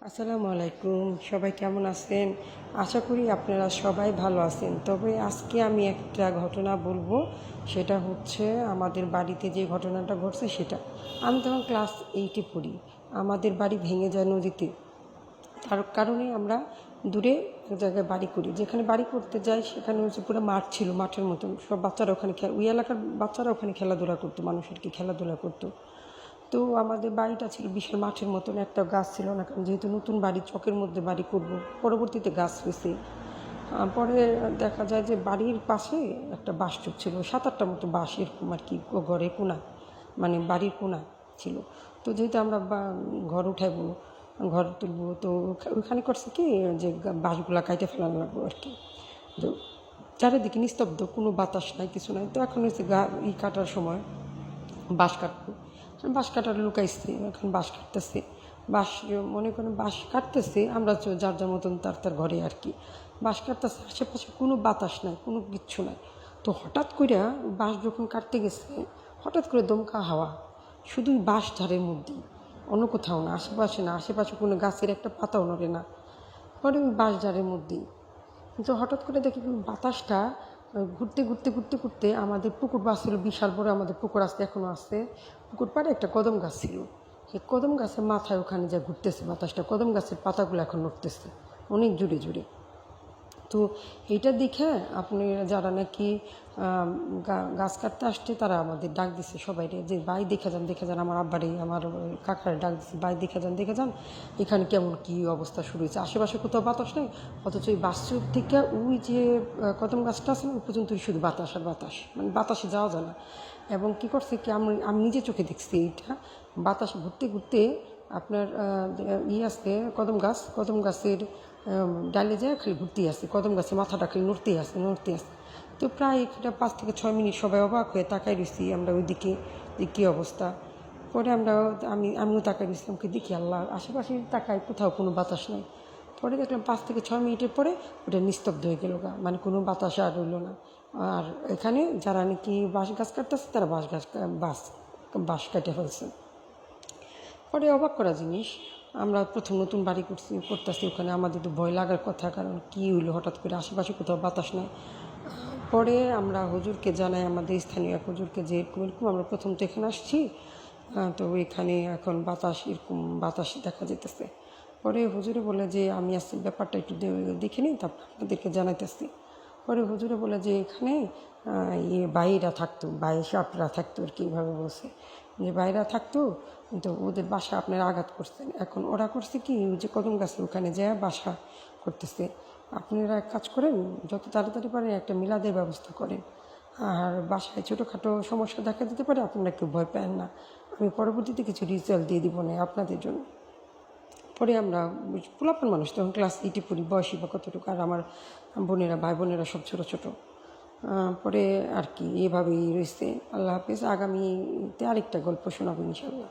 আসসালামু আলাইকুম, সবাই কেমন আছেন? আশা করি আপনারা সবাই ভালো আছেন। তবে আজকে আমি একটা ঘটনা বলবো, সেটা হচ্ছে আমাদের বাড়িতে যে ঘটনাটা ঘটছে সেটা। আমি তখন ক্লাস 8-এ পড়ি। আমাদের বাড়ি ভেঙে যায় নদীতে। তার কারণে আমরা দূরে এক জায়গায় বাড়ি করি। যেখানে বাড়ি করতে যাই সেখানে হচ্ছে পুরো মাঠ ছিল, মাঠের মতন। সব বাচ্চারা ওখানে ওই এলাকার বাচ্চারা ওখানে খেলাধুলা করতো, মানুষ আর কি খেলাধুলা করতো। তো আমাদের বাড়িটা ছিল বিশাল মাঠের মতন, একটা গাছ ছিল না, কারণ যেহেতু নতুন বাড়ি, চকের মধ্যে বাড়ি করব, পরবর্তীতে গাছ হয়েছে। পরে দেখা যায় যে বাড়ির পাশে একটা বাঁশ চোপ ছিল, 7-8টা মতো বাঁশ এরকম আর কি, ঘরে কোনা, মানে বাড়ির কোনা ছিল। তো যেহেতু আমরা ঘর উঠাইবো, ঘর তুলবো, তো ওইখানে করছে কি যে বাঁশগুলা কাইটে ফেলানো লাগবো আর কি। তো চারিদিকে নিস্তব্ধ, কোনো বাতাস নাই, কিছু নাই। তো এখন হচ্ছে কাটার সময়, বাঁশ কাটবো, বাঁশ কাটার লুকাইছে, এখন বাঁশ কাটতেছে। বাঁশ মনে করেন বাঁশ কাটতেছে, আমরা যার যার মতন তার তার ঘরে আর কি বাঁশ কাটতেছে। আশেপাশে কোনো বাতাস নাই, কোনো কিচ্ছু নাই। তো হঠাৎ করে বাঁশ যখন কাটতে গেছে, হঠাৎ করে দমকা হাওয়া, শুধুই বাঁশ ঝাড়ের মধ্যেই, অন্য কোথাও না, আশেপাশে না, আশেপাশে কোনো গাছের একটা পাতাও নড়ে না, পরে ওই বাঁশ ঝাড়ের মধ্যেই। কিন্তু হঠাৎ করে দেখি বাতাসটা ঘুরতে ঘুরতে ঘুরতে ঘুরতে আমাদের পুকুর বাস ছিল, বিশাল বড় আমাদের পুকুর আসতে এখনও আসছে। পুকুর পাড়ে একটা কদম গাছ ছিল, সেই কদম গাছের মাথায় ওখানে যা ঘুরতেছে বাতাসটা, কদম গাছের পাতাগুলো এখন নড়তেছে অনেক জুড়ে জুড়ে। তো এইটা দেখে আপনি যারা নাকি গাছ কাটতে আসছে তারা আমাদের ডাক দিছে সবাই, যে ভাই দেখে যান, আমার আব্বারে আমার কাকারে ডাক দিচ্ছে, ভাই দেখে যান এখানে কেমন কি অবস্থা শুরু হয়েছে। আশেপাশে কোথাও বাতাস নেই, অথচ ওই বাসচুপ থেকে ওই যে কদম গাছটা আছে না, ওই পর্যন্তই শুধু বাতাস আর বাতাস, মানে বাতাসে যাওয়া যায় না। এবং কী করছে কি, আমি নিজে চোখে দেখছি এইটা, বাতাস ঘুরতে ঘুরতে আপনার আছে কদম গাছের ডালে যায় খালি ঘুরতেই আসে, কদম গাছে মাথাটা খালি নড়তেই আসে। তো প্রায় এটা 5 থেকে 6 মিনিট সবাই অবাক হয়ে তাকাই রয়েছি আমরা ওই দিকে, যে কী অবস্থা। পরে আমিও তাকাই রয়েছিলাম, কি দেখি আল্লাহ, আশেপাশে তাকাই, কোথাও কোনো বাতাস নেই। পরে দেখলাম 5 থেকে 6 মিনিটের পরে ওটা নিস্তব্ধ হয়ে গেল, মানে কোনো বাতাস আর রইল না। আর এখানে যারা নাকি বাঁশ গাছ কাটতেছে তারা বাঁশ কেটে ফেলছে। পরে অবাক করা জিনিস, আমরা প্রথম নতুন বাড়ি করতেছি, ওখানে আমাদের তো ভয় লাগার কথা, কারণ কী হইলো হঠাৎ করে, আশেপাশে কোথাও বাতাস নাই। পরে আমরা হুজুরকে জানাই, আমাদের স্থানীয় এক হুজুরকে, যে এরকম আমরা প্রথম তো এখানে আসছি, তো এখানে এখন এরকম বাতাস দেখা যেতেছে। পরে হুজুরে বলে যে আমি আসছি, ব্যাপারটা একটু দেখে নিই, তারপর আপনাদেরকে জানাইতেছি। পরে হুজুরে বলে যে এখানে বাইরা থাকতো, সাপরা থাকতো আর কি, এইভাবে বলছে যে বাইরা থাকতো, কিন্তু ওদের বাসা আপনারা আঘাত করছেন। এখন ওরা করছে কি, ওই যে কদম গাছের ওখানে যায় বাসা করতেছে। আপনারা এক কাজ করেন, যত তাড়াতাড়ি পারেন একটা মিলাদের ব্যবস্থা করেন, আর বাসায় ছোটোখাটো সমস্যা দেখা দিতে পারে, আপনারা কেউ ভয় পান না, আমি পরবর্তীতে কিছু রিজাল্ট দিয়ে দিব না আপনাদের জন্য। পরে আমরা পোলাপান মানুষ, তখন ক্লাস 8-এ পড়ি, বয়সী বা কতটুকু, আর আমার ভাই বোনেরা সব ছোটো ছোটো। পরে আর কি এভাবেই রয়েছে। আল্লাহ হাফেজ, আগামীতে আরেকটা গল্প শোনাবো ইনশাল্লাহ।